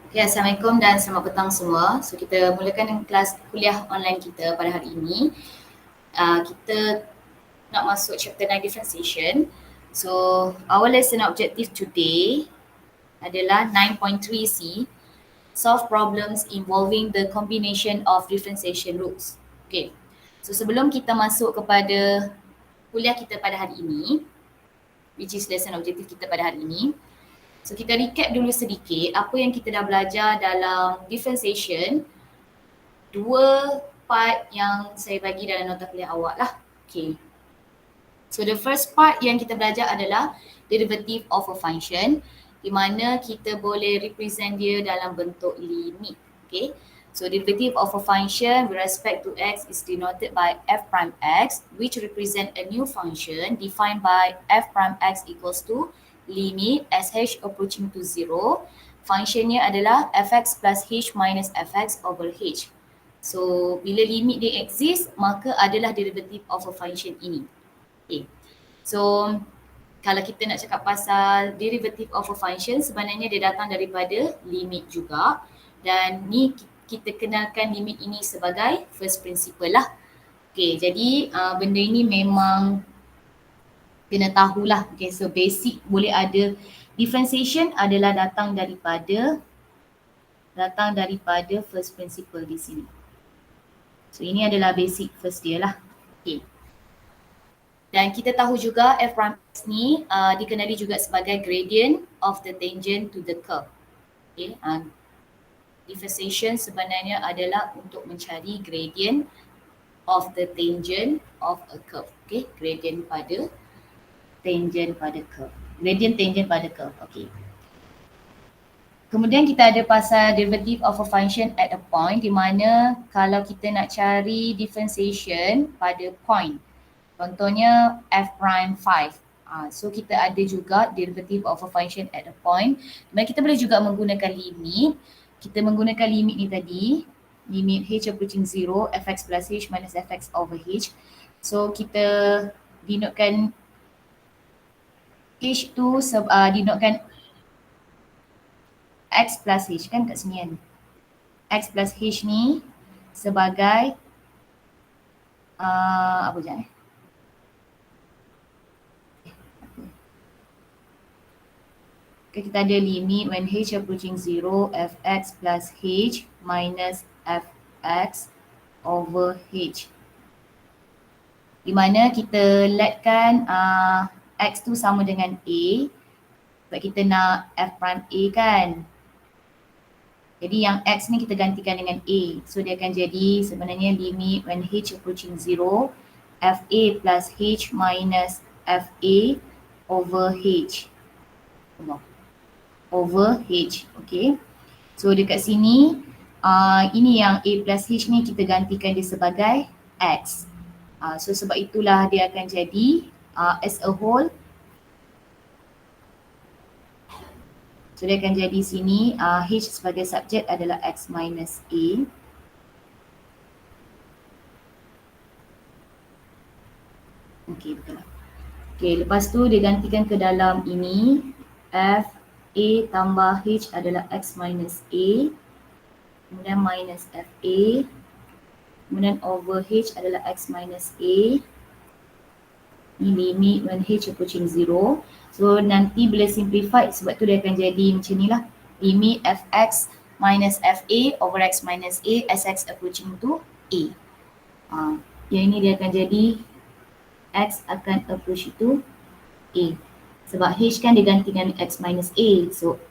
Okay, Assalamualaikum dan selamat petang semua. So kita mulakan kelas kuliah online kita pada hari ini. Kita nak masuk chapter 9 differentiation. So our lesson objective today adalah 9.3C, solve problems involving the combination of differentiation rules. Okay, so sebelum kita masuk kepada kuliah kita pada hari ini, which is lesson objective kita pada hari ini, so kita recap dulu sedikit apa yang kita dah belajar dalam differentiation. Dua part yang saya bagi dalam nota kuliah awak lah. Okay. So the first part yang kita belajar adalah derivative of a function, di mana kita boleh represent dia dalam bentuk limit. Okay. So derivative of a function with respect to x is denoted by f prime x, which represent a new function defined by f prime x equals to limit sh approaching to 0. Functionnya adalah fx plus h minus fx over h. So bila limit dia exist, maka adalah derivative of a function ini. Okay. So kalau kita nak cakap pasal derivative of a function, sebenarnya dia datang daripada limit juga. Dan ni kita kenalkan limit ini sebagai first principle lah. Okay, jadi benda ini memang kena tahulah. Okay, so basic boleh ada. Differentiation adalah datang daripada first principle di sini. So ini adalah basic first dia lah. Okay. Dan kita tahu juga f prime x ni dikenali juga sebagai gradient of the tangent to the curve. Okay. Differentiation sebenarnya adalah untuk mencari gradient of the tangent of a curve. Okay. Gradient tangent pada curve. Okay. Kemudian kita ada pasal derivative of a function at a point, di mana kalau kita nak cari differentiation pada point, contohnya f prime 5. So kita ada juga derivative of a function at a point. Dan kita boleh juga menggunakan limit. Kita menggunakan limit ni tadi, limit h approaching 0, fx plus h minus fx over h. So kita denotekan h tu denotekan x plus h kan kat sini kan. X plus h ni sebagai apa je kita ada limit when h approaching 0 fx plus h minus fx over h, di mana kita letkan x tu sama dengan a sebab kita nak f prime a kan. Jadi yang x ni kita gantikan dengan a, so dia akan jadi sebenarnya limit when h approaching 0 fa plus h minus fa over h. Okay. So dekat sini ini yang a plus h ni kita gantikan dia sebagai x. So sebab itulah dia akan jadi as a whole. So dia akan jadi sini h sebagai subjek adalah x minus a. Okay, betul lah. Okay, lepas tu dia gantikan ke dalam ini, f a tambah h adalah x minus a, kemudian minus fa, kemudian over h adalah x minus a. Ni limit when h approaching 0. So nanti bila simplified, sebab tu dia akan jadi macam ni lah. Limit fx minus fa over x minus a as x approaching to a. Yang ini dia akan jadi x akan approach to a. Sebab h kan digantikan x minus a. So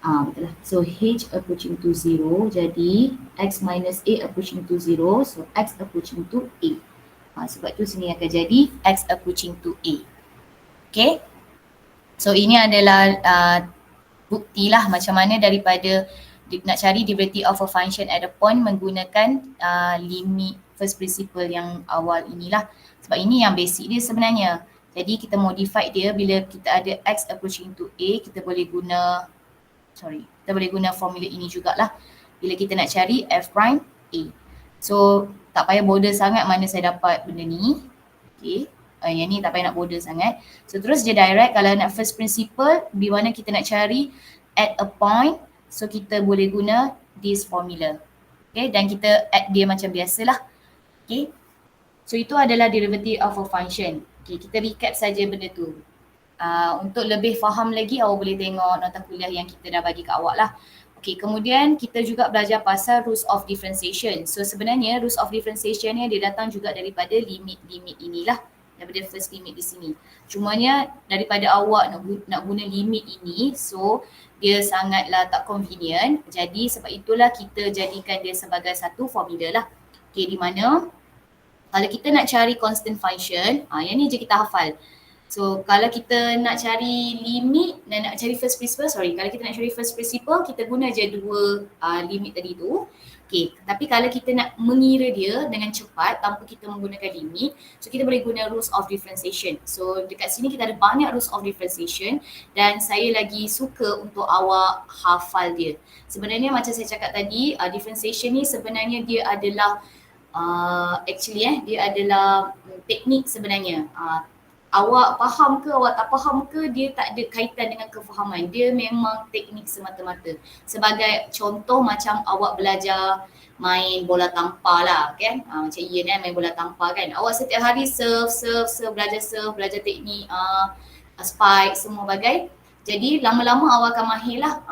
betul lah. So h approaching to 0 jadi x minus a approaching to 0. So x approaching to a. Sebab tu sini akan jadi x approaching to a. Okay. So ini adalah bukti lah macam mana daripada nak cari derivative of a function at a point menggunakan limit first principle yang awal inilah. Sebab ini yang basic dia sebenarnya. Jadi kita modify dia bila kita ada x approaching to a, kita boleh guna formula ini jugalah bila kita nak cari f prime a. So tak payah border sangat mana saya dapat benda ni. Okay. Yang ni tak payah nak border sangat. So terus je direct kalau nak first principle di mana kita nak cari at a point, so kita boleh guna this formula. Okay, dan kita add dia macam biasalah. Okay, so itu adalah derivative of a function. Okay, kita recap saja benda tu. Untuk lebih faham lagi, awak boleh tengok nota kuliah yang kita dah bagi kat awak lah. Okay, kemudian kita juga belajar pasal rules of differentiation. So sebenarnya rules of differentiation ni dia datang juga daripada limit-limit inilah, daripada first limit di sini. Cumanya daripada awak nak guna limit ini, so dia sangatlah tak convenient. Jadi sebab itulah kita jadikan dia sebagai satu formula lah. Okay, di mana kalau kita nak cari constant function, yang ni je kita hafal. So kalau kita nak cari limit dan nak cari first principle, kalau kita nak cari first principle, kita guna je dua limit tadi tu. Okay, tapi kalau kita nak mengira dia dengan cepat tanpa kita menggunakan limit, so kita boleh guna rules of differentiation. So dekat sini kita ada banyak rules of differentiation dan saya lagi suka untuk awak hafal dia. Sebenarnya macam saya cakap tadi, differentiation ni sebenarnya dia adalah dia adalah teknik sebenarnya. Awak faham ke, awak tak faham ke, dia tak ada kaitan dengan kefahaman. Dia memang teknik semata-mata. Sebagai contoh macam awak belajar main bola tampar lah kan. Macam Ian kan main bola tampar kan. Awak setiap hari serve, belajar teknik spike semua bagai. Jadi lama-lama awak akan mahir lah.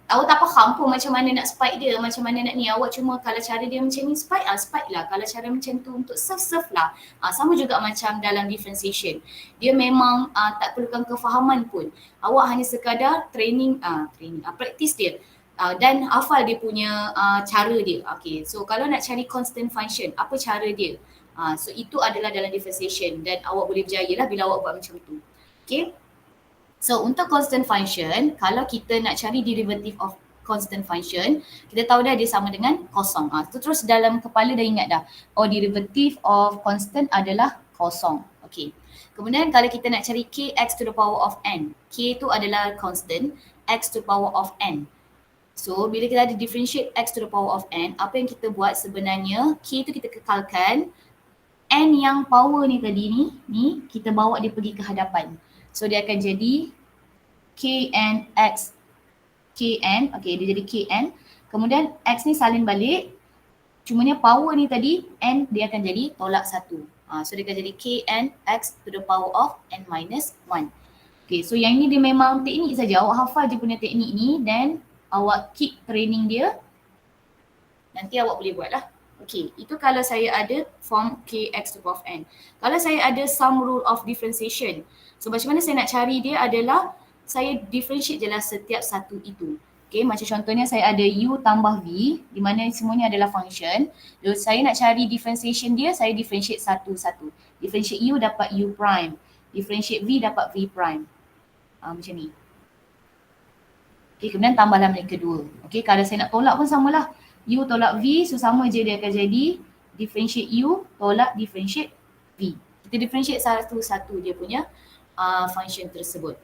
Awak tak faham pun macam mana nak spike dia, macam mana nak ni. Awak cuma kalau cara dia macam ni spike, spike lah. Kalau cara macam tu untuk serve lah. Sama juga macam dalam differentiation. Dia memang tak perlukan kefahaman pun. Awak hanya sekadar practice dia. Dan hafal dia punya cara dia. Okay, so kalau nak cari constant function, apa cara dia? So itu adalah dalam differentiation dan awak boleh berjaya lah bila awak buat macam tu. Okay. So untuk constant function, kalau kita nak cari derivative of constant function, kita tahu dah dia sama dengan kosong. Tu terus dalam kepala dah ingat dah. Derivative of constant adalah kosong. Okay. Kemudian kalau kita nak cari kx to the power of n, k tu adalah constant, x to the power of n. So bila kita ada differentiate x to the power of n, apa yang kita buat sebenarnya, k tu kita kekalkan, n yang power ni tadi ni kita bawa dia pergi ke hadapan. So dia akan jadi kn x kn, okay, dia jadi kn. Kemudian x ni salin balik, cumanya power ni tadi n dia akan jadi tolak 1. So dia akan jadi kn x to the power of n minus 1. Okay, so yang ni dia memang teknik saja. Awak hafal je punya teknik ni dan awak keep training dia. Nanti awak boleh buat lah. Okay, itu kalau saya ada form kx to the power of n. Kalau saya ada some rule of differentiation, so macam mana saya nak cari dia adalah saya differentiate je lah setiap satu itu. Okay, macam contohnya saya ada u tambah v, di mana semuanya adalah function. So saya nak cari differentiation dia, saya differentiate satu-satu. Differentiate u dapat u prime, differentiate v dapat v prime. Macam ni. Okay, kemudian tambahlah balik kedua. Okay, kalau saya nak tolak pun samalah. U tolak V, so sama je dia akan jadi differentiate U tolak differentiate V. Kita differentiate satu-satu dia punya function tersebut.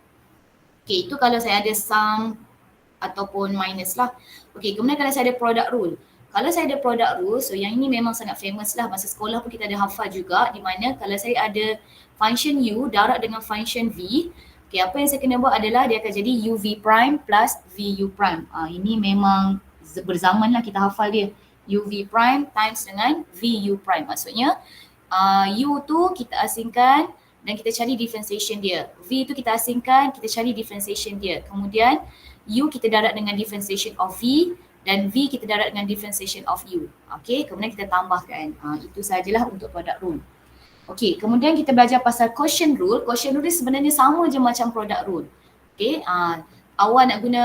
Okay, itu kalau saya ada sum ataupun minus lah. Okay, kemudian kalau saya ada product rule. Kalau saya ada product rule, so yang ini memang sangat famous lah. Masa sekolah pun kita ada hafal juga, di mana kalau saya ada function U darab dengan function V, okay, apa yang saya kena buat adalah dia akan jadi UV prime plus VU prime. Ini memang berzaman lah kita hafal dia. UV prime times dengan VU prime. Maksudnya U tu kita asingkan dan kita cari differentiation dia. V tu kita asingkan, kita cari differentiation dia. Kemudian U kita darab dengan differentiation of V dan V kita darab dengan differentiation of U. Okay, kemudian kita tambahkan. Itu sajalah untuk product rule. Okay, kemudian kita belajar pasal quotient rule. Quotient rule ni sebenarnya sama je macam product rule. Okay, awak nak guna,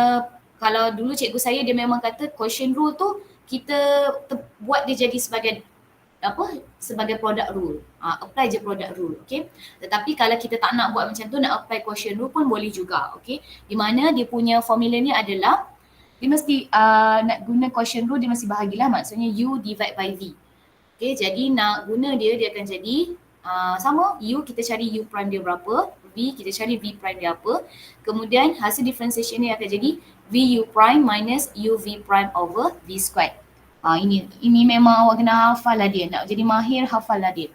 kalau dulu cikgu saya dia memang kata quotient rule tu kita buat dia jadi sebagai sebagai product rule. Apply je product rule, okay. Tetapi kalau kita tak nak buat macam tu, nak apply quotient rule pun boleh juga, okay. Di mana dia punya formula ni adalah dia mesti nak guna quotient rule, dia mesti bahagilah, maksudnya U divide by V. Okay, jadi nak guna dia akan jadi sama, U kita cari U prime dia berapa, V kita cari V prime dia apa. Kemudian hasil differentiation ni akan jadi VU prime minus UV prime over V squared. Ini memang awak kena hafal lah dia. Nak jadi mahir, hafal lah dia.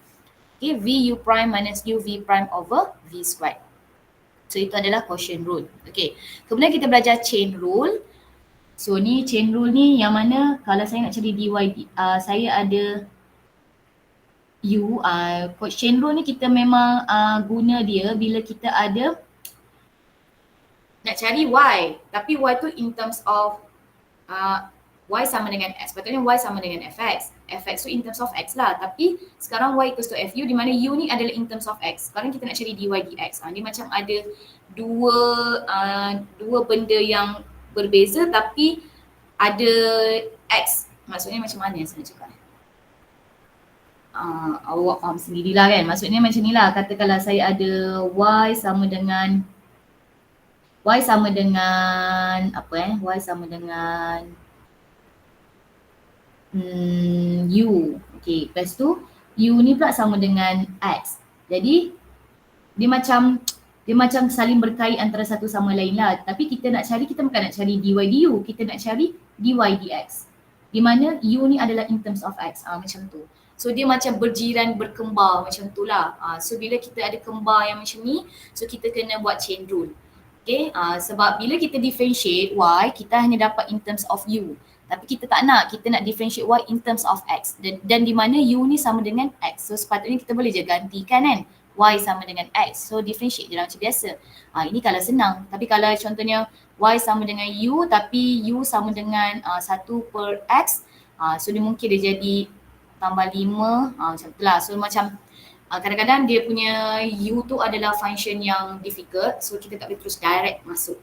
Okay, VU prime minus UV prime over V squared. So itu adalah quotient rule. Okay. Kemudian kita belajar chain rule. So ni chain rule ni yang mana kalau saya nak cari dy, saya ada u, chain rule ni kita memang guna dia bila kita ada nak cari y, tapi y tu in terms of y sama dengan x. Patutnya y sama dengan fx. Fx tu in terms of x lah. Tapi sekarang y equals to fu di mana u ni adalah in terms of x. Sekarang kita nak cari dy dx. Dia macam ada dua benda yang berbeza tapi ada x. Maksudnya macam mana saya nak cakap? Awak faham sendirilah kan. Maksudnya macam ni lah. Katakanlah saya ada y sama dengan y sama dengan u. Okay, lepas tu u ni pula sama dengan x. Jadi dia macam saling berkait antara satu sama lain lah. Tapi kita bukan nak cari dy du, kita nak cari dy dx. Di mana u ni adalah in terms of x. Macam tu. So dia macam berjiran berkembar macam tu lah. So bila kita ada kembar yang macam ni, so kita kena buat chain rule. Okay, sebab bila kita differentiate y, kita hanya dapat in terms of u. Tapi kita tak nak, kita nak differentiate y in terms of x. Dan di mana u ni sama dengan x. So sepatutnya kita boleh je gantikan kan. Y sama dengan x. So differentiate je lah macam biasa. Ini kalau senang. Tapi kalau contohnya y sama dengan u tapi u sama dengan 1 per x. So dia mungkin dia jadi tambah 5. Macam tu lah. So macam kadang-kadang dia punya u tu adalah function yang difficult. So kita tak boleh terus direct masuk.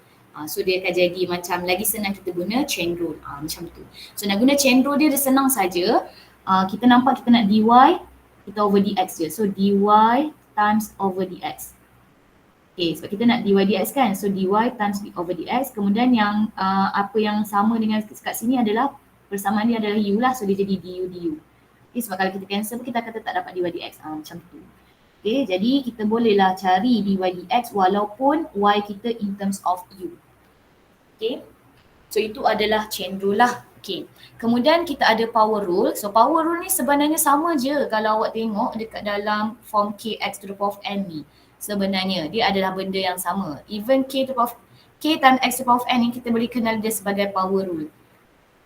So dia akan jadi macam lagi senang kita guna chain rule. Macam tu. So nak guna chain rule dia senang saja. Kita nampak kita nak dy, kita over dx je. So dy times over dx. Okay, sebab kita nak dy dx kan. So dy times over dx. Kemudian yang apa yang sama dengan kat sini adalah persamaan dia adalah u lah. So dia jadi du. Okay, sebab kalau kita cancel kita akan tetap dapat dy dx. Macam tu. Okay, jadi kita bolehlah cari dy dx walaupun y kita in terms of u. Okay, so itu adalah chain rule lah. Okay, kemudian kita ada power rule. So power rule ni sebenarnya sama je kalau awak tengok dekat dalam form kx to the power of n ni. Sebenarnya dia adalah benda yang sama. Even k times x to the power of n ni kita boleh kenal dia sebagai power rule.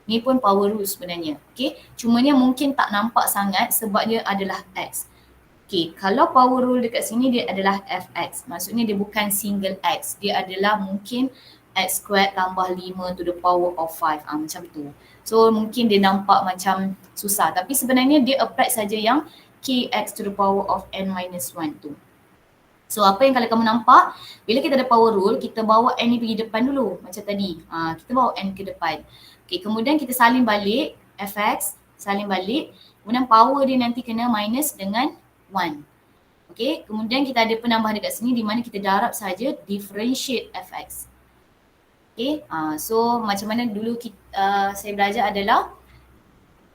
Ni pun power rule sebenarnya. Okay, cumanya mungkin tak nampak sangat sebab dia adalah x. Okay, kalau power rule dekat sini dia adalah fx. Maksudnya dia bukan single x. Dia adalah mungkin x squared tambah 5 to the power of 5. Macam tu. So mungkin dia nampak macam susah. Tapi sebenarnya dia apply saja yang kx to the power of n minus 1 tu. So apa yang kalau kamu nampak, bila kita ada power rule, kita bawa n ni pergi depan dulu. Macam tadi. Kita bawa n ke depan. Okay, kemudian kita salin balik fx, salin balik. Kemudian power dia nanti kena minus dengan 1. Okay, kemudian kita ada penambah dekat sini di mana kita darab saja differentiate fx. Okay, so macam mana dulu saya belajar adalah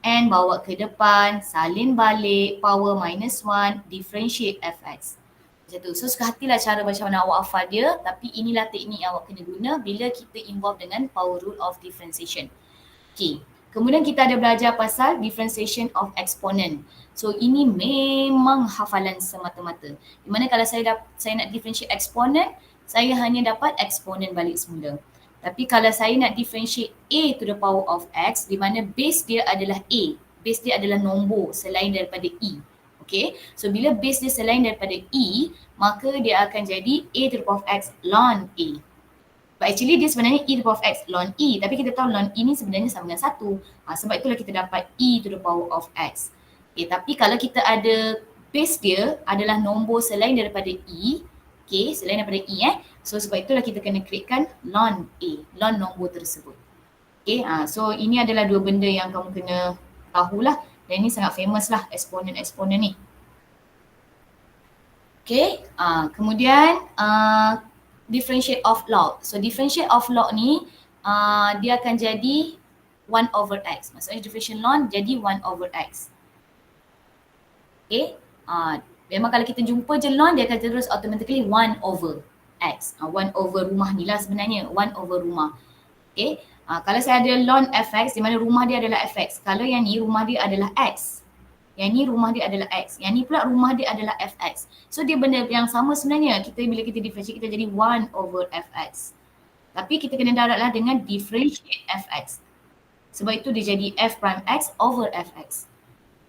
n bawa ke depan, salin balik, power minus 1, differentiate fx. Macam tu. So suka hatilah cara macam mana awak hafal dia, tapi inilah teknik yang awak kena guna bila kita involve dengan power rule of differentiation. Okay, kemudian kita ada belajar pasal differentiation of exponent. So ini memang hafalan semata-mata. Di mana kalau saya nak differentiate exponent, saya hanya dapat exponent balik semula. Tapi kalau saya nak differentiate a to the power of x, di mana base dia adalah a. Base dia adalah nombor selain daripada e. Okay, so bila base dia selain daripada e, maka dia akan jadi a to the power of x ln a. But actually dia sebenarnya e to the power of x ln e. Tapi kita tahu ln e ni sebenarnya sama dengan 1. Sebab itulah kita dapat e to the power of x. Okay, tapi kalau kita ada base dia adalah nombor selain daripada e. Okay, selain daripada e So sebab itulah kita kena createkan ln a, ln nombor tersebut. Okay, so ini adalah dua benda yang kamu kena tahulah. Dan ini sangat famous lah exponent ni. Okay, kemudian differentiate of log. So differentiate of log ni dia akan jadi 1 over x. Maksudnya differentiate ln jadi 1 over x. Okay, memang kalau kita jumpa je ln dia akan terus automatically 1 over x. 1 over rumah ni lah sebenarnya, 1 over rumah. Okay, kalau saya ada ln fx di mana rumah dia adalah fx. Kalau yang ni rumah dia adalah x. Yang ni rumah dia adalah X. Yang ni pula rumah dia adalah Fx. So dia benda yang sama sebenarnya. Bila kita differentiate kita jadi 1 over Fx. Tapi kita kena daratlah dengan differentiate Fx. Sebab itu dia jadi F prime X over Fx.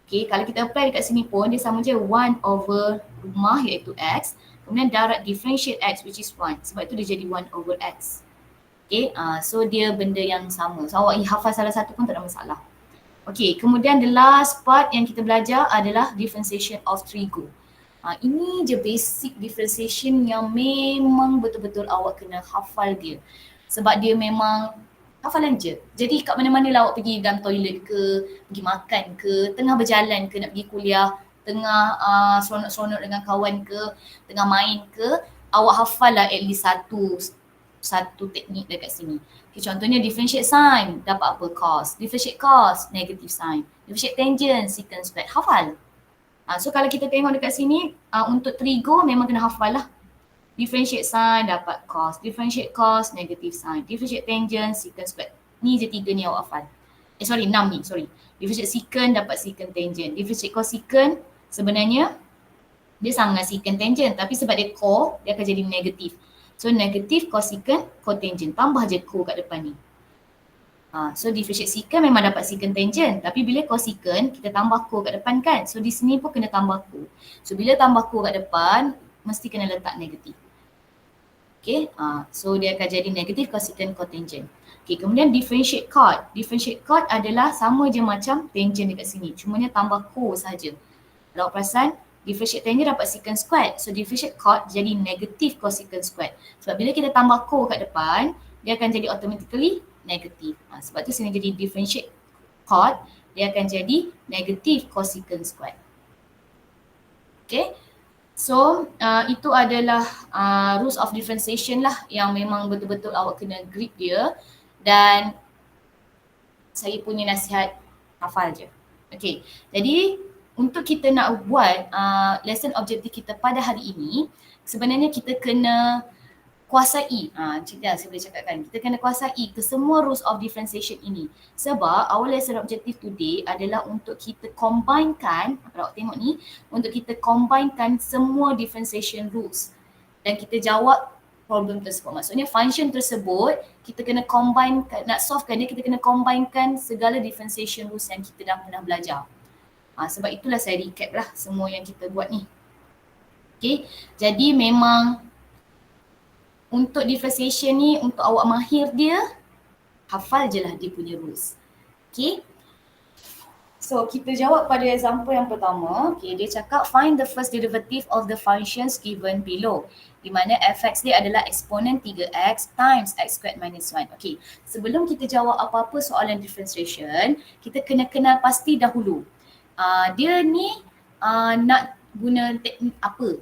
Okay, kalau kita apply dekat sini pun dia sama je 1 over rumah iaitu X. Kemudian darat differentiate X which is 1. Sebab itu dia jadi 1 over X. Okay, so dia benda yang sama. So awak hafal salah satu pun tak ada masalah. Okay, kemudian the last part yang kita belajar adalah differentiation of trigo. Ini je basic differentiation yang memang betul-betul awak kena hafal dia. Sebab dia memang hafalan je. Jadi kat mana-mana lah awak pergi dalam toilet ke, pergi makan ke, tengah berjalan ke nak pergi kuliah, tengah seronok-seronok dengan kawan ke, tengah main ke, awak hafal lah at least satu teknik dekat sini. Okay, contohnya differentiate sign, dapat apa? Cos. Differentiate cos, negative sign. Differentiate tangent, secant squared. Hafal. So kalau kita tengok dekat sini, untuk trigo memang kena hafal lah. Differentiate sign dapat cos. Differentiate cos, negative sign. Differentiate tangent, secant squared. Ni je 3 ni awak hafal. 6 ni, sorry. Differentiate secant dapat secant tangent. Differentiate cosecant sebenarnya dia sama dengan secant tangent. Tapi sebab dia co, dia akan jadi negatif. So negatif cosecant, cotangent. Tambah je co kat depan ni. So differentiate secant memang dapat secant tangent. Tapi bila cosecant, kita tambah co kat depan kan. So di sini pun kena tambah co. So bila tambah co kat depan, mesti kena letak negatif. Okay, so dia akan jadi negatif cosecant cotangent. Okay, kemudian differentiate cot. Differentiate cot adalah sama je macam tangent dekat sini. Cumanya tambah co saja. Kalau perasan, differentiate tangent dapat secant squared. So differentiate cot jadi negatif cosecant squared. Sebab bila kita tambah co kat depan, dia akan jadi automatically negatif. Sebab tu sini jadi differentiate cot, dia akan jadi negatif cosecant squared. Okay. So itu adalah rules of differentiation lah yang memang betul-betul awak kena grip dia. Dan saya punya nasihat, hafal je. Okay, jadi untuk kita nak buat lesson objektif kita pada hari ini, sebenarnya kita kena kuasai, saya boleh cakapkan, kita kena kuasai ke semua rules of differentiation ini. Sebab our lesson objective today adalah untuk kita combinekan, kalau awak tengok ni, untuk kita combinekan semua differentiation rules dan kita jawab problem tersebut. Maksudnya function tersebut kita kena combinekan, nak solvekan dia kita kena combinekan segala differentiation rules yang kita dah pernah belajar. Sebab itulah saya recap lah semua yang kita buat ni. Okay, jadi memang untuk differentiation ni, untuk awak mahir dia, hafal je lah dia punya rules. Okay. So kita jawab pada example yang pertama. Okay, dia cakap find the first derivative of the functions given below. Di mana fx dia adalah eksponen 3x times x squared minus 1. Okay, sebelum kita jawab apa-apa soalan differentiation, kita kena kenal pasti dahulu. Dia ni nak guna teknik apa?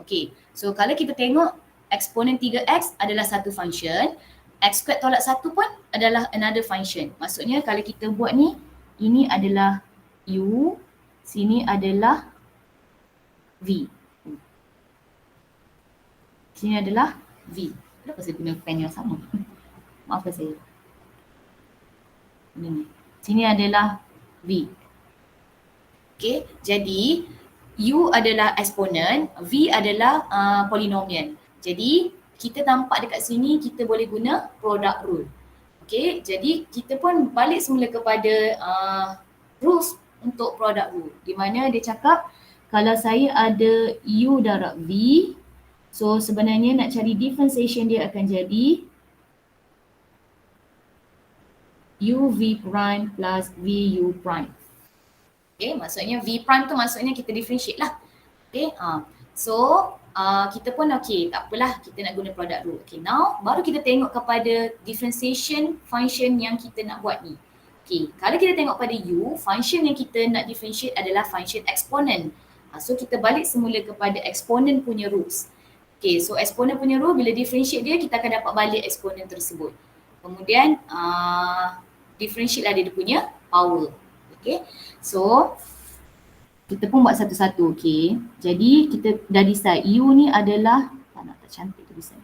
Okay, so kalau kita tengok eksponen 3x adalah satu function, x squared tolak 1 pun adalah another function. Maksudnya kalau kita buat ni, ini adalah u, sini adalah v. Sini adalah v. Kenapa saya guna pen yang sama? Maafkan saya. Ini. Sini adalah v. Okay, jadi u adalah eksponen, v adalah polinomial. Jadi kita nampak dekat sini kita boleh guna product rule. Okay, jadi kita pun balik semula kepada rules untuk product rule. Di mana dia cakap kalau saya ada u darab v, so sebenarnya nak cari differentiation dia akan jadi uv prime plus vu prime. Okay, maksudnya v prime tu maksudnya kita differentiate lah. Okay, so kita pun okay, tak apalah kita nak guna product rule. Okay, now baru kita tengok kepada differentiation function yang kita nak buat ni. Okay, kalau kita tengok pada u, function yang kita nak differentiate adalah function exponent. So kita balik semula kepada exponent punya rules. Okay, so exponent punya rule bila differentiate dia kita akan dapat balik exponent tersebut. Kemudian differentiate lah dia punya power. Okay, so kita pun buat satu-satu, okay. Jadi kita dah decide u ni adalah, tak cantik tulisan.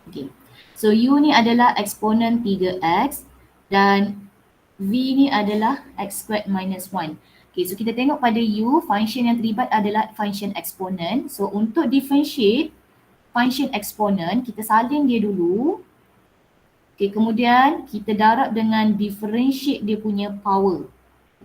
Okay. So U ni adalah eksponen 3x dan V ni adalah x squared minus 1. Okay, so kita tengok pada U, function yang terlibat adalah function eksponen. So untuk differentiate function eksponen, kita salin dia dulu. Okay, kemudian kita darab dengan differentiate dia punya power.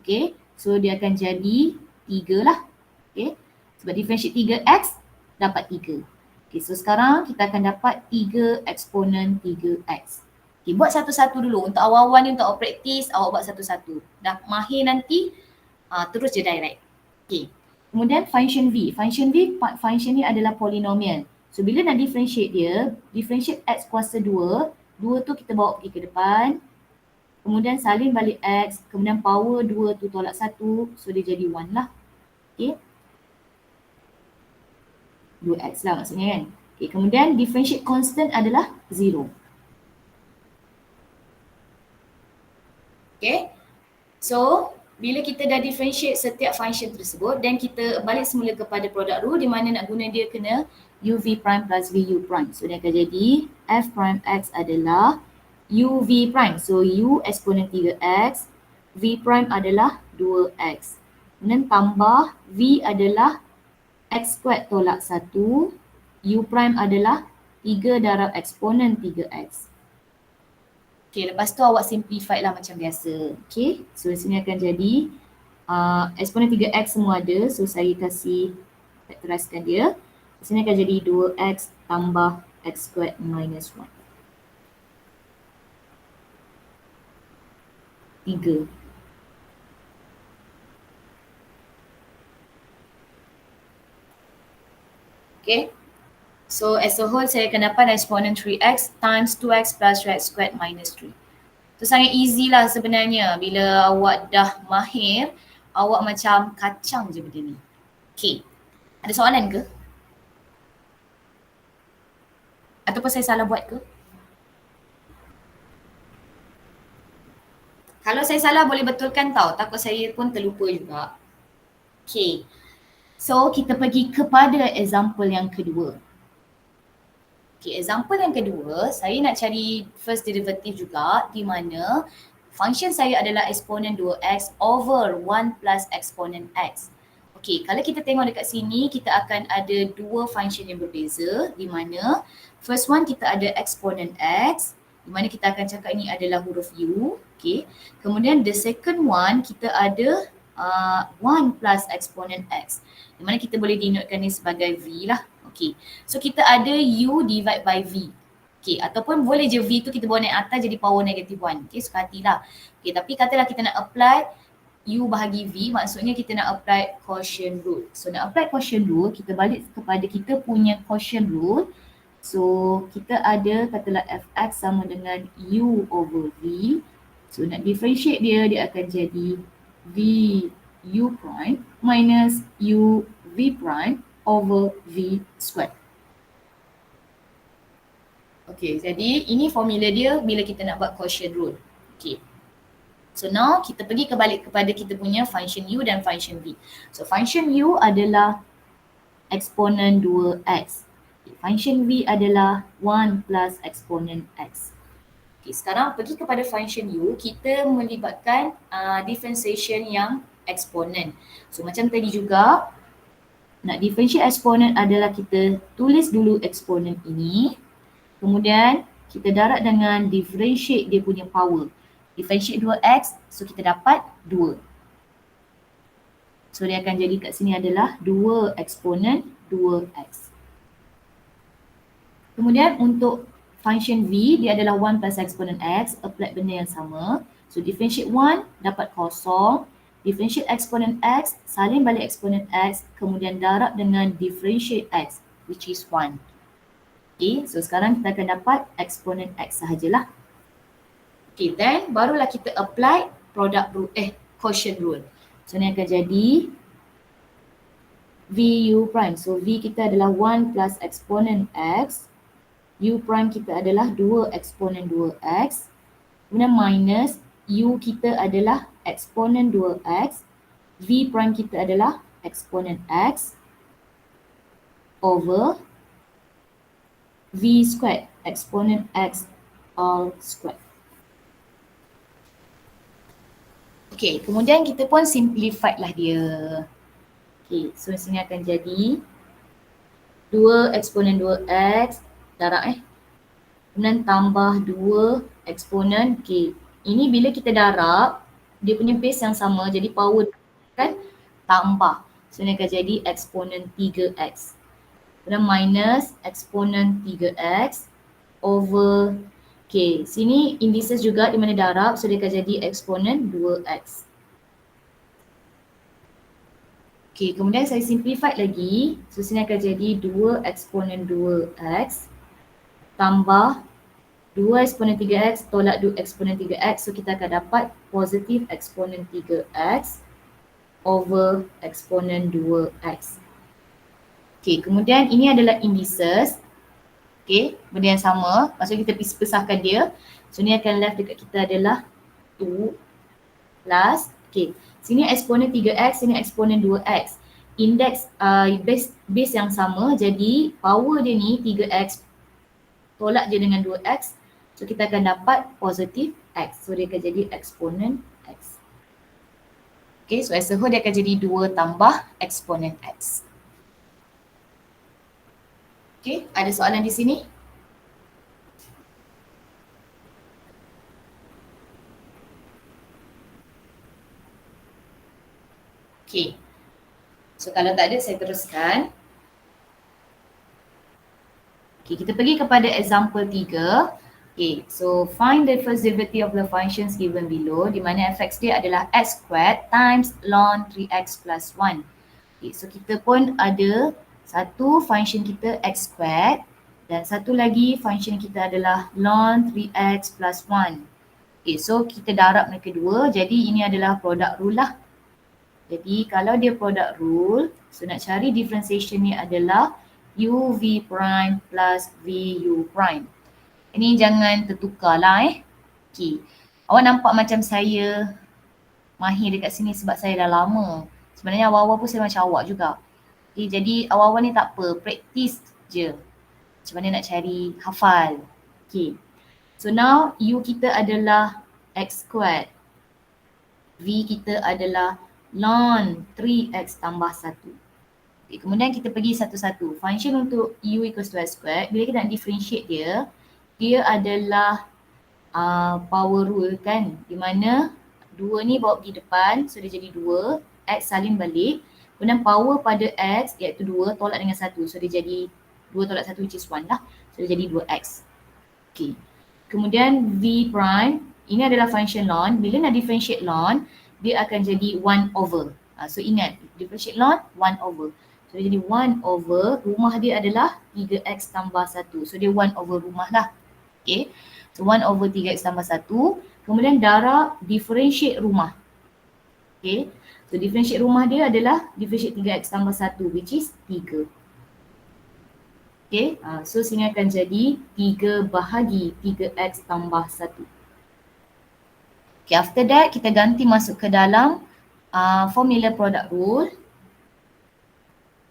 Okay, so dia akan jadi 3 lah. Okay, sebab differentiate 3x dapat 3. Okay, so sekarang kita akan dapat 3 eksponen 3x. Okay, buat satu-satu dulu. Untuk awal-awal ni, untuk awal praktis, awak buat satu-satu. Dah mahir nanti, terus je direct. Okay. Kemudian function V. Function V, function ni adalah polinomial. So bila nak differentiate dia, differentiate x kuasa 2, 2 tu kita bawa pergi ke depan. Kemudian salin balik x, kemudian power 2 tu tolak 1, so dia jadi 1 lah. Okay. 2x lah maksudnya kan. Okay, kemudian differentiate constant adalah 0. Okay, so bila kita dah differentiate setiap function tersebut dan kita balik semula kepada product rule di mana nak guna dia kena uv prime plus vu prime. So dia akan jadi f prime x adalah uv prime. So u eksponen 3x, v prime adalah 2x. Kemudian tambah v adalah x squared tolak 1, u prime adalah 3 darab eksponen 3x. Okay, lepas tu awak simplify lah macam biasa. Okay, so di sini akan jadi eksponen 3x semua ada. So saya kasih factorizekan dia. Di sini akan jadi 2x tambah x squared minus 1. 3. Okay. So as a whole saya akan dapat eksponen 3x times 2x plus 3x squared minus 3. So sangat easy lah sebenarnya. Bila awak dah mahir, awak macam kacang je benda ni. Okay. Ada soalan ke? Ataupun saya salah buat ke? Kalau saya salah boleh betulkan tau. Takut saya pun terlupa juga. Okay. So kita pergi kepada example yang kedua. Okay, example yang kedua, saya nak cari first derivative juga di mana function saya adalah eksponen 2x over 1 plus eksponen x. Okay, kalau kita tengok dekat sini, kita akan ada dua function yang berbeza di mana first one kita ada eksponen x, di mana kita akan cakap ini adalah huruf u. Okay, kemudian the second one kita ada 1 plus eksponen x, di mana kita boleh denotekan ni sebagai v lah. Okay, so kita ada u divide by v. Okay, ataupun boleh je v tu kita bawa naik atas jadi power negative 1. Okay, suka hatilah. Okay, tapi katalah kita nak apply u bahagi v, maksudnya kita nak apply quotient rule. So nak apply quotient rule, kita balik kepada kita punya quotient rule. So kita ada katalah fx sama dengan u over v. So nak differentiate dia, dia akan jadi v u prime minus u v prime over v squared. Okay, jadi ini formula dia bila kita nak buat quotient rule. Okay. So now kita pergi kebalik kepada kita punya function u dan function v. So function u adalah eksponen 2x. Okay, function v adalah 1 plus eksponen x. Okay, sekarang pergi kepada function u, kita melibatkan differentiation yang eksponen. So macam tadi juga, nak differentiate eksponen adalah kita tulis dulu eksponen ini. Kemudian kita darab dengan differentiate dia punya power. Differentiate 2x, so kita dapat 2. So dia akan jadi kat sini adalah 2 eksponen 2x. Kemudian untuk function v, dia adalah 1 plus eksponen x, apply benda yang sama. So differentiate 1, dapat kosong. Differentiate eksponen x, salin balik eksponen x, kemudian darab dengan differentiate x, which is 1. Okay, so sekarang kita akan dapat eksponen x sahajalah. Okay, then barulah kita apply product rule, quotient rule. So ni akan jadi vu prime. So v kita adalah 1 plus eksponen x, u prime kita adalah 2 eksponen 2x, kemudian minus u kita adalah eksponen 2x, v prime kita adalah eksponen x over v squared exponent x all squared. Okay, kemudian kita pun simplified lah dia. Okay, so sini akan jadi 2 eksponen 2x darab kemudian tambah 2 eksponen, okay. Ini bila kita darab, dia punya base yang sama, jadi power kan tambah. So ini akan jadi eksponen 3x. Kemudian minus eksponen 3x over, okay, sini indices juga di mana darab, so dia akan jadi eksponen 2x. Okay, kemudian saya simplify lagi, so sini akan jadi 2 eksponen 2x tambah 2 eksponen 3x tolak 2 eksponen 3x, so kita akan dapat positif eksponen 3x over eksponen 2x. Okay, kemudian ini adalah indices. Okay, benda yang sama, maksudnya kita pisahkan dia. So ni akan left dekat kita adalah 2 plus, okay, sini eksponen 3x, sini eksponen 2x. Index base yang sama, jadi power dia ni 3x tolak je dengan 2x. So kita akan dapat positif x. So dia akan jadi eksponen x. Okay, so as a whole dia akan jadi 2 tambah eksponen x. Okay, ada soalan di sini? Okay, so kalau tak ada saya teruskan. Okay, kita pergi kepada example 3. Okay, so find the first derivative of the functions given below, di mana fx dia adalah x squared times ln 3x plus 1. Okay, so kita pun ada satu function kita x squared dan satu lagi function kita adalah ln 3x plus 1. Okay, so kita darab mereka dua, jadi ini adalah product rule lah. Jadi kalau dia product rule, so nak cari differentiation ni adalah u v prime plus v u prime. Ini jangan tertukar lah Okay. Awak nampak macam saya mahir dekat sini sebab saya dah lama. Sebenarnya awal-awal pun saya macam awak juga. Okay, jadi awal-awal ni tak apa, practice je. Macam mana nak cari hafal. Okay. So now u kita adalah x squared. V kita adalah ln 3x tambah 1. Okay, kemudian kita pergi satu-satu. Function untuk u equals to x squared, bila kita nak differentiate dia, dia adalah power rule kan, di mana 2 ni bawa pergi depan, so dia jadi 2, x salin balik, kemudian power pada x iaitu 2 tolak dengan 1, so dia jadi 2 tolak 1 which is 1 lah, so dia jadi 2x. Okay. Kemudian v prime, ini adalah function ln, bila nak differentiate ln, dia akan jadi 1 over. So ingat, differentiate ln 1 over. So dia jadi 1 over, rumah dia adalah 3x tambah 1, so dia 1 over rumah lah. Okay, so 1 over 3x tambah 1, kemudian darab differentiate rumah. Okay, so differentiate rumah dia adalah differentiate 3x tambah 1 which is 3. Okay, so sini akan jadi 3 bahagi 3x tambah 1. Okay, after that kita ganti masuk ke dalam formula product rule.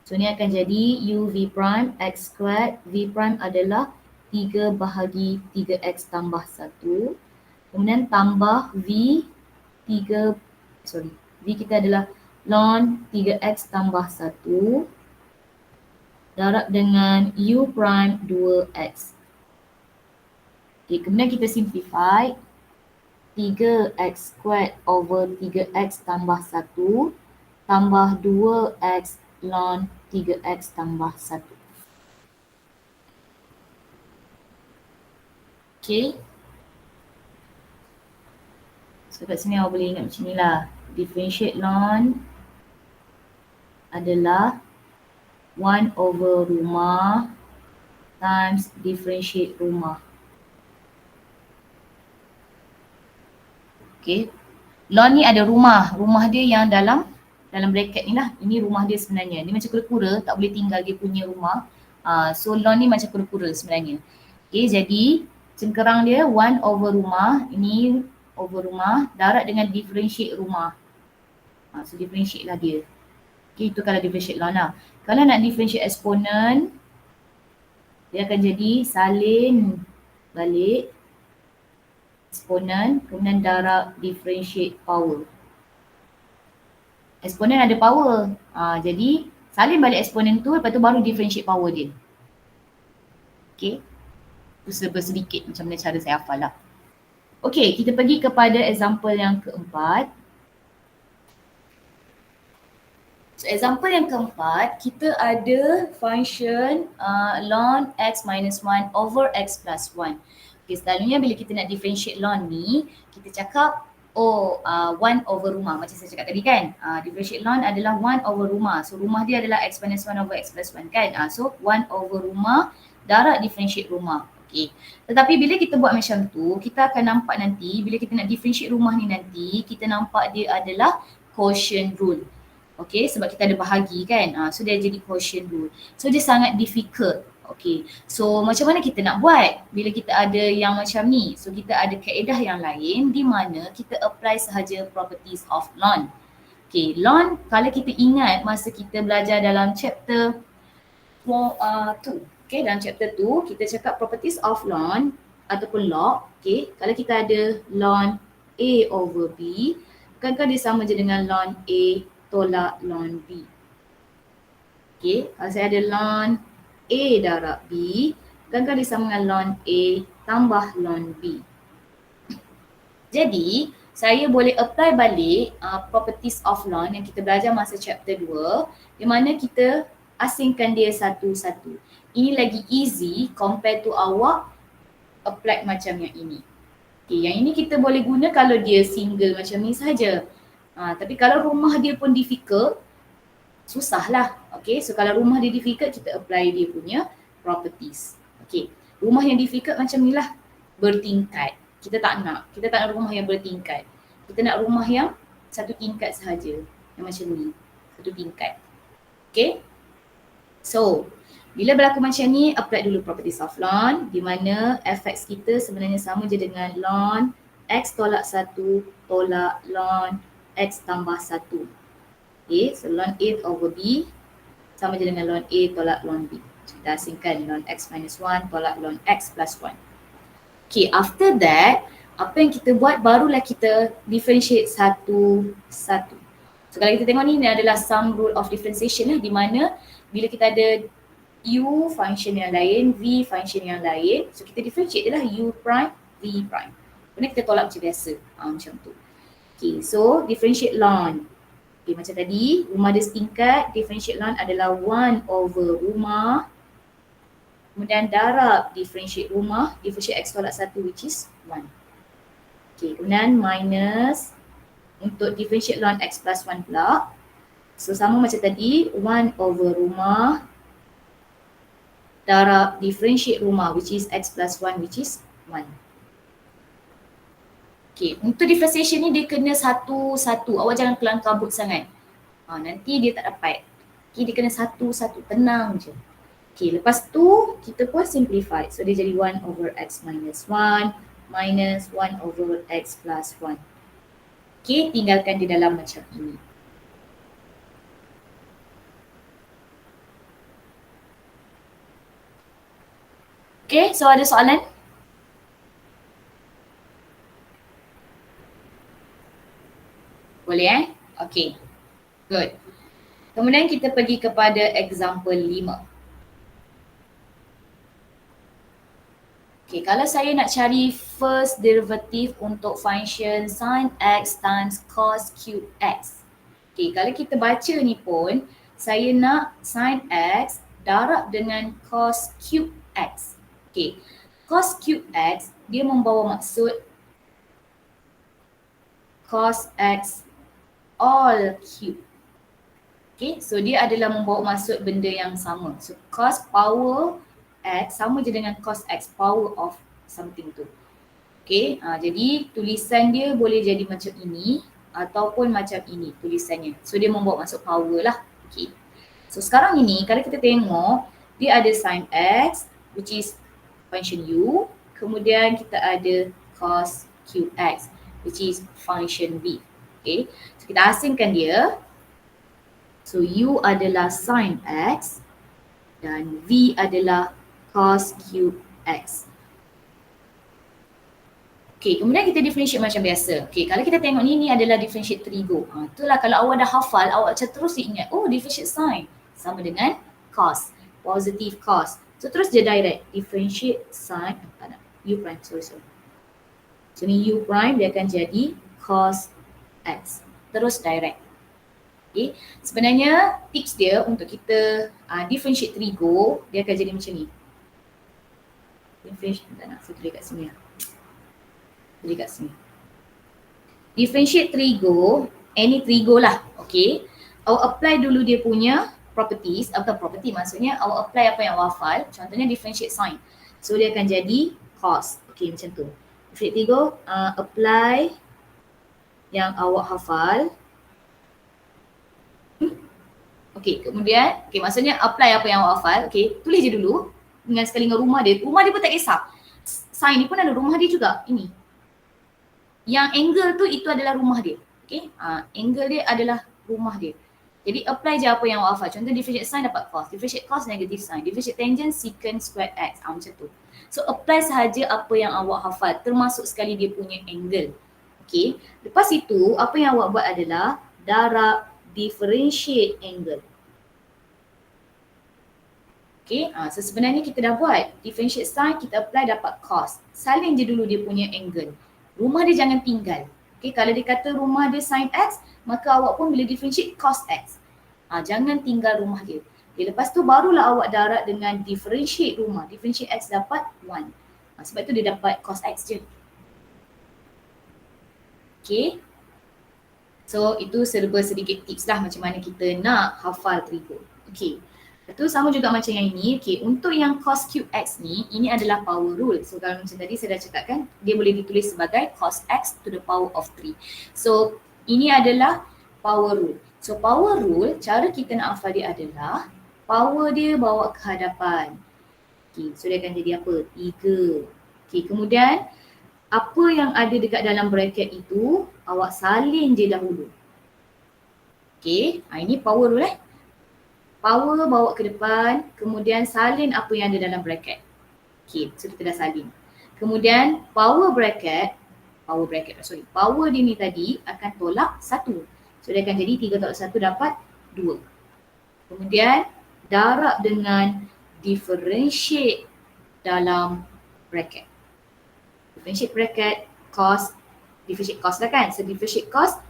So ni akan jadi u v prime x squared, v prime adalah 3 bahagi 3x tambah 1. Kemudian tambah v kita adalah ln 3x tambah 1 darab dengan u prime 2x. Okay, kemudian kita simplify 3x squared over 3x tambah 1 tambah 2x ln 3x tambah 1. Okay. So kat sini awak boleh ingat macam ni lah. Differentiate ln adalah 1 over rumah times differentiate rumah. Okay. Ln ni ada rumah. Rumah dia yang dalam bracket ni lah. Ini rumah dia sebenarnya. Ni macam kura-kura, tak boleh tinggal dia punya rumah. So ln ni macam kura-kura sebenarnya. Okay, jadi cengkerang dia 1 over rumah, ini over rumah, darab dengan differentiate rumah. So differentiate lah dia. Okay, itu kalau differentiate ln lah. Kalau nak differentiate eksponen, dia akan jadi salin balik eksponen, kemudian darab differentiate power. Eksponen ada power. Jadi salin balik eksponen tu, lepas tu baru differentiate power dia. Okay. Itu sedikit macam mana cara saya hafal lah. Okay, kita pergi kepada example yang keempat. So example yang keempat, kita ada function ln x minus 1 over x plus 1. Okay, selalunya bila kita nak differentiate ln ni, kita cakap 1 over rumah macam saya cakap tadi kan. Differentiate ln adalah 1 over rumah. So rumah dia adalah x minus 1 over x plus 1 kan. So 1 over rumah darab differentiate rumah. Okay. Tetapi bila kita buat macam tu, kita akan nampak nanti bila kita nak differentiate rumah ni nanti, kita nampak dia adalah quotient rule. Okay, sebab kita ada bahagi kan. So dia jadi quotient rule. So dia sangat difficult. Okay, so macam mana kita nak buat bila kita ada yang macam ni? So kita ada kaedah yang lain di mana kita apply sahaja properties of ln. Okay, ln kalau kita ingat masa kita belajar dalam chapter 2. Okay, dalam chapter 2 kita cakap properties of ln ataupun log. Okay, kalau kita ada ln A over B, kan dia sama je dengan ln A tolak ln B. Okay, kalau saya ada ln A darab B, kan dia sama dengan ln A tambah ln B. Jadi, saya boleh apply balik properties of ln yang kita belajar masa chapter 2, di mana kita asingkan dia satu-satu. Ini lagi easy compare to awak apply macam yang ini. Okay, yang ini kita boleh guna kalau dia single macam ni saja. Tapi kalau rumah dia pun difficult, susahlah. Okay, so kalau rumah dia difficult, kita apply dia punya properties. Okay, rumah yang difficult macam ni lah, bertingkat. Kita tak nak rumah yang bertingkat. Kita nak rumah yang satu tingkat sahaja. Yang macam ni, satu tingkat. Okay, so bila berlaku macam ni, apply dulu properties of ln, di mana fx kita sebenarnya sama je dengan ln x tolak 1 tolak ln x tambah 1. Okay, so ln A over B sama je dengan ln A tolak ln B. Kita asingkan ln x minus 1 tolak ln x plus 1. Okay, after that, apa yang kita buat barulah kita differentiate satu-satu. So kalau kita tengok ni adalah sum rule of differentiation lah, di mana bila kita ada U function yang lain, V function yang lain, so kita differentiate je lah U prime, V prime. Kemudian kita tolak macam biasa, macam tu. Okay, so differentiate ln. Okay, macam tadi, rumah dia setingkat, differentiate ln adalah 1 over rumah. Kemudian darab differentiate rumah, differentiate x tolak 1 which is 1. Okay, kemudian minus untuk differentiate ln x plus 1 pula. So sama macam tadi, 1 over rumah darab differentiate rumah which is x plus 1 which is 1. Okay, untuk differentiation ni dia kena satu-satu. Awak jangan kelang kabut sangat. Nanti dia tak dapat. Okay, dia kena satu-satu. Tenang je. Okay, lepas tu kita pun simplify. So dia jadi 1 over x minus 1 minus 1 over x plus 1. Okay, tinggalkan di dalam macam ini. Okay, so ada soalan? Boleh Okay, good. Kemudian kita pergi kepada example 5. Okay, kalau saya nak cari first derivative untuk function sin x times cos cube x. Okay, kalau kita baca ni pun, saya nak sin x darab dengan cos cube x. Okay, cos cube x dia membawa maksud cos x all cube. Okay, so dia adalah membawa maksud benda yang sama. So cos power x sama je dengan cos x power of something tu. Okay, jadi tulisan dia boleh jadi macam ini ataupun macam ini tulisannya. So dia membawa maksud power lah. Okay, so sekarang ini kalau kita tengok, dia ada sin x which is function u. Kemudian kita ada cos cube x which is function v. Okay, so kita asingkan dia. So u adalah sin x dan v adalah cos cube x. Okay, kemudian kita differentiate macam biasa. Okay, kalau kita tengok ni adalah differentiate trigo. Itulah kalau awak dah hafal, awak macam terus ingat, oh differentiate sign sama dengan cos, positive cos. So terus je direct, differentiate sign, u prime, sorry. So ni u prime dia akan jadi cos x. Terus direct. Okay, sebenarnya tips dia untuk kita differentiate trigo, dia akan jadi macam ni. Differentiate, tak nak, saya tulis kat sini lah. Kat sini. Differentiate trigo, any trigo lah, okay. Awak apply dulu dia punya properties, atau property maksudnya awak apply apa yang awak hafal, contohnya differentiate sign. So dia akan jadi cos, okay macam tu. Differentiate trigo, apply yang awak hafal. Okay, kemudian, okay maksudnya apply apa yang awak hafal, okay, tulis je dulu dengan sekali dengan rumah dia pun tak kisah. Sign ni pun ada rumah dia juga, ini. Yang angle tu itu adalah rumah dia. Okay, angle dia adalah rumah dia. Jadi apply je apa yang awak hafal. Contoh differentiate sign dapat cos, differentiate cos negative sign, differentiate tangent secant squared x. Macam tu. So apply sahaja apa yang awak hafal, termasuk sekali dia punya angle. Okay, lepas itu apa yang awak buat adalah darab differentiate angle. Okay, so sebenarnya kita dah buat differentiate sign, kita apply dapat cos. Salin je dulu dia punya angle. Rumah dia jangan tinggal. Okay, kalau dia kata rumah dia sin x, maka awak pun bila differentiate cos x. Jangan tinggal rumah dia. Okay, lepas tu barulah awak darab dengan differentiate rumah. Differentiate x dapat 1. Sebab tu dia dapat cos x je. Okay. So itu serba sedikit tips lah macam mana kita nak hafal trigo. Okay. Itu sama juga macam yang ini. Okay, untuk yang cos cube x ni, ini adalah power rule. So kalau macam tadi saya dah cakap kan, dia boleh ditulis sebagai cos x to the power of 3. So ini adalah power rule. So power rule, cara kita nak hafal dia adalah power dia bawa ke hadapan. Okay, so dia akan jadi apa? 3. Okay, kemudian apa yang ada dekat dalam bracket itu, awak salin je dahulu. Okay, ini power rule Power bawa ke depan, kemudian salin apa yang ada dalam bracket. Okay, so kita dah salin. Kemudian power dia ni tadi akan tolak 1. So dia akan jadi 3 tolak 1 dapat 2. Kemudian darab dengan differentiate dalam bracket. Differentiate bracket, cos, differentiate cos lah kan. So differentiate cos,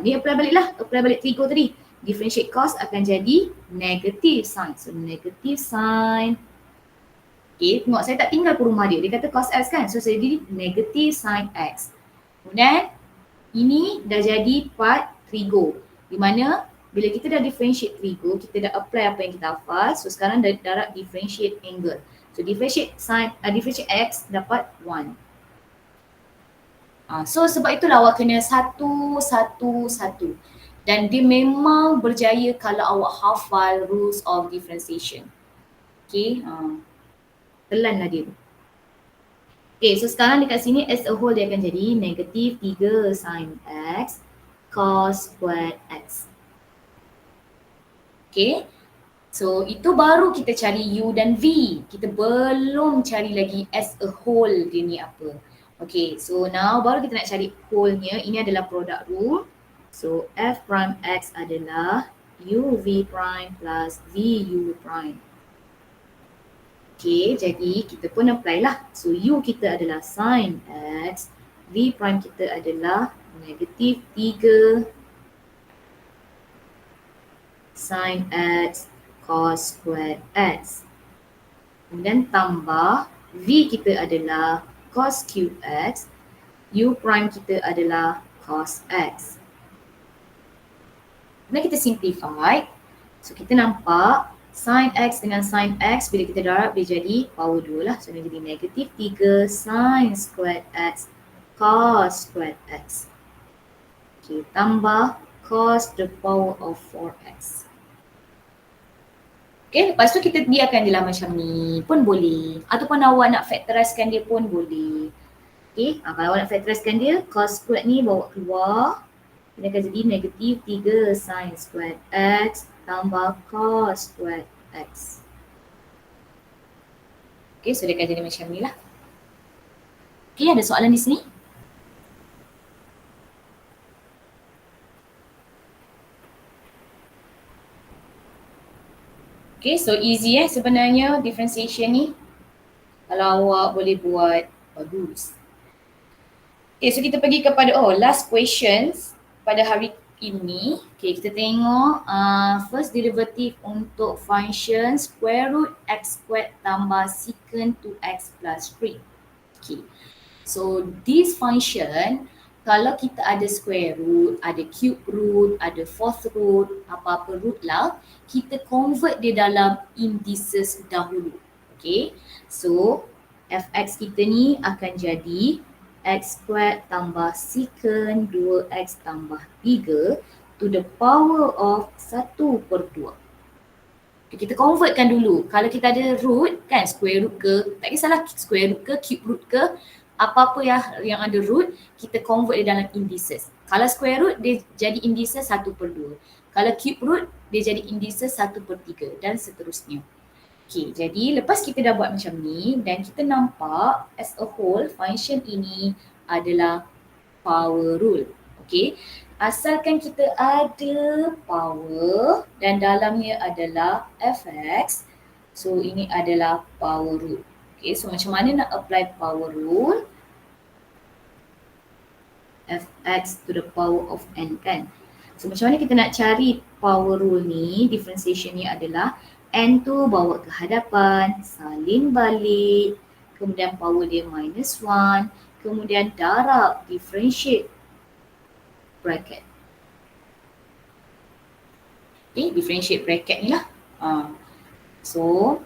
ni apply balik trigo tadi. Differentiate cos akan jadi negative sign. So negative sign. Okay, tengok saya tak tinggal ke rumah dia. Dia kata cos x kan. So saya jadi negative sign x. Kemudian ini dah jadi part trigo. Di mana bila kita dah differentiate trigo, kita dah apply apa yang kita hafal. So sekarang dah darab differentiate angle. So differentiate sign, differentiate x dapat 1. So sebab itulah awak kena 1, 1, 1. Dan dia memang berjaya kalau awak hafal rules of differentiation. Okay, telan lah dia. Okay, so sekarang dekat sini as a whole dia akan jadi negative 3 sin x cos squared x. Okay, so itu baru kita cari u dan v. Kita belum cari lagi as a whole dia ni apa. Okay, so now baru kita nak cari whole-nya. Ini adalah product rule. So f prime x adalah uv prime plus vu prime. Okay, jadi kita pun apply lah. So u kita adalah sin x, v prime kita adalah negative 3 sin x cos squared x. Kemudian tambah v kita adalah cos cube x, u prime kita adalah cos x. Kemudian kita simplify. So kita nampak sin x dengan sin x bila kita darab dia jadi power 2 lah. So dia jadi negative 3 sin squared x cos squared x. Okay, tambah cos the power of 4x. Okay, lepas tu kita biarkan dia lah macam ni pun boleh. Ataupun awak nak factorizekan dia pun boleh. Okay, kalau awak nak factorizekan dia, cos squared ni bawa keluar. Ini akan jadi negative 3 sin squared x tambah cos squared x. Okay, so dia akan jadi macam ni lah. Okay, ada soalan di sini? Okay, so easy sebenarnya differentiation ni. Kalau awak boleh buat, bagus. Okay, so kita pergi kepada last questions pada hari ini. Okay, kita tengok first derivative untuk function square root x squared tambah secant 2x plus 3. Okay, so this function kalau kita ada square root, ada cube root, ada fourth root, apa-apa root lah, kita convert dia dalam indices dahulu. Okay, so fx kita ni akan jadi x squared tambah secant 2x tambah 3 to the power of 1/2. Okay, kita convertkan dulu. Kalau kita ada root kan, square root ke, tak kisahlah square root ke, cube root ke, apa-apa yang ada root, kita convert dia dalam indices. Kalau square root dia jadi indices 1/2. Kalau cube root dia jadi indices 1/3 dan seterusnya. Okay, jadi lepas kita dah buat macam ni dan kita nampak as a whole function ini adalah power rule. Okay, asalkan kita ada power dan dalamnya adalah fx, so ini adalah power rule. Okay, so macam mana nak apply power rule? Fx to the power of n kan. So macam mana kita nak cari power rule ni, differentiation ni adalah n tu bawa ke hadapan, salin balik, kemudian power dia -1, kemudian darab, differentiate bracket. Okay, differentiate bracket ni lah. So,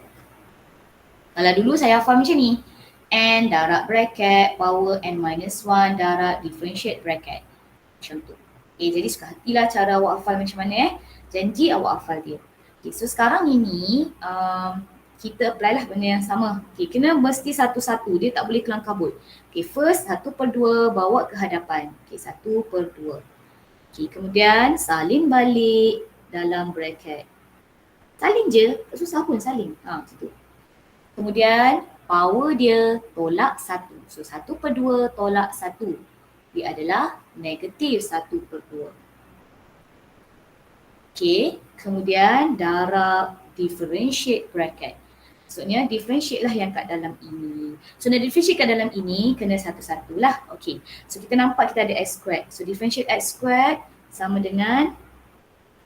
kalau dulu saya hafal macam ni, n darab bracket, power n -1 darab differentiate bracket. Macam tu. Okay, jadi suka hatilah cara awak hafal macam mana Janji awak hafal dia. Okay, so sekarang ini kita apply lah benda yang sama. Okay, kena mesti satu-satu, dia tak boleh kelang kabut. Okay, first 1/2 bawa ke hadapan. Okay, 1/2. Okay, kemudian salin balik dalam bracket. Salin je, tak susah pun salin. Situ. Kemudian power dia tolak 1. So 1/2 tolak 1. Dia adalah negatif 1/2. Okay, kemudian darab differentiate bracket. Maksudnya differentiate lah yang kat dalam ini. So nak differentiate kat dalam ini kena satu-satu lah. Okay, so kita nampak kita ada x squared. So differentiate x squared sama dengan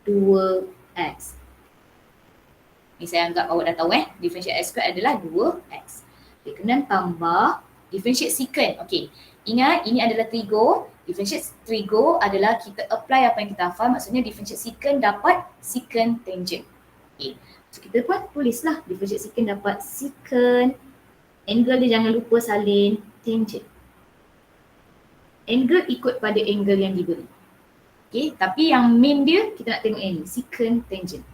2x. Ni saya anggap awak dah tahu differentiate x squared adalah 2x. Okay, kemudian tambah differentiate secant. Okay, ingat ini adalah trigo. Differentiate trigo adalah kita apply apa yang kita hafal. Maksudnya differentiate secant dapat secant tangent. Okay, so kita pun tulislah differentiate secant dapat secant. Angle dia jangan lupa salin tangent. Angle ikut pada angle yang diberi. Okay, tapi yang main dia kita nak tengok yang ni, secant tangent.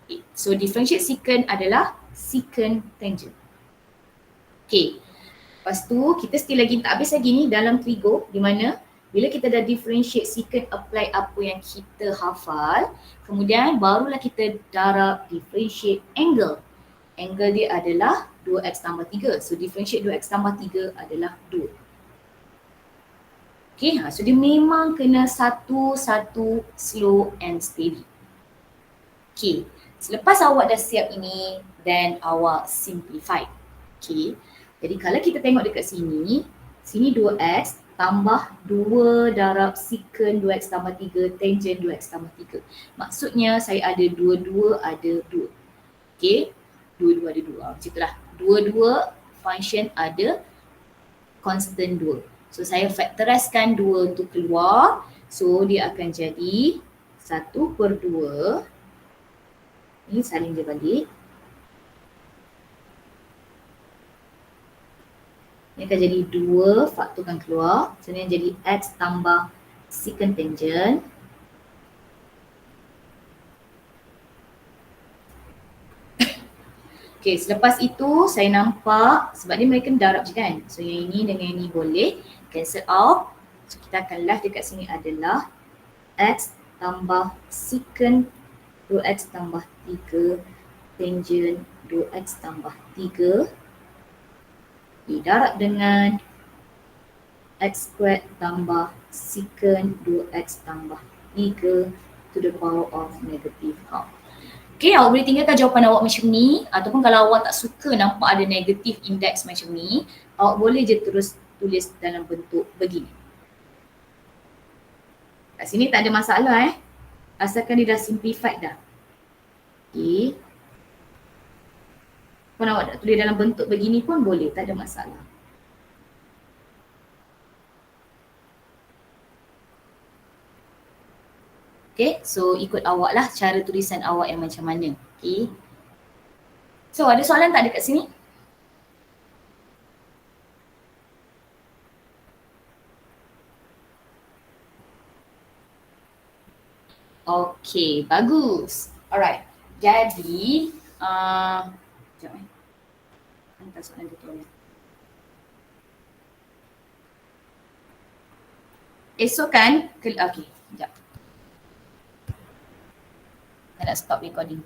Okay, so differentiate secant adalah secant tangent. Okay, lepas tu kita still lagi tak habis lagi ni dalam trigo, di mana bila kita dah differentiate secant apply apa yang kita hafal, kemudian barulah kita darab differentiate angle. Angle dia adalah 2x tambah 3. So differentiate 2x tambah 3 adalah 2. Okay, so dia memang kena satu-satu slow and steady. Okay, selepas awak dah siap ini, then awak simplify. Okay, jadi kalau kita tengok dekat sini, sini 2x tambah 2 darab secant 2x tambah 3 tangent 2x tambah 3. Maksudnya saya ada 2 ada 2. Okay, 2 ada 2. Macam itulah. 2 function ada constant 2. So saya factorizekan 2 untuk keluar. So dia akan jadi 1/2. Ini salin dia balik. Ini akan jadi 2 faktorkan keluar. So ini jadi x tambah secant tangent. Okay, selepas itu saya nampak sebab ni mereka darab je kan. So yang ini dengan yang ini boleh cancel out. So kita akan left dekat sini adalah x tambah secant 2x tambah 3 tangent 2x tambah 3 didarab dengan x squared tambah secant 2x tambah 3 to the power of negative half. Okay, awak boleh tinggalkan jawapan awak macam ni, ataupun kalau awak tak suka nampak ada negative index macam ni, awak boleh je terus tulis dalam bentuk begini. Kat sini tak ada masalah asalkan dia dah simplified dah. Okay. Kalau awak nak tulis dalam bentuk begini pun boleh, tak ada masalah. Okay, so ikut awak lah cara tulisan awak yang macam mana. Okay. So ada soalan tak dekat sini? Okay, bagus. Alright, jadi sekejap hantar soalan tutorial. Esok kan, okay, sekejap. Saya nak stop recording.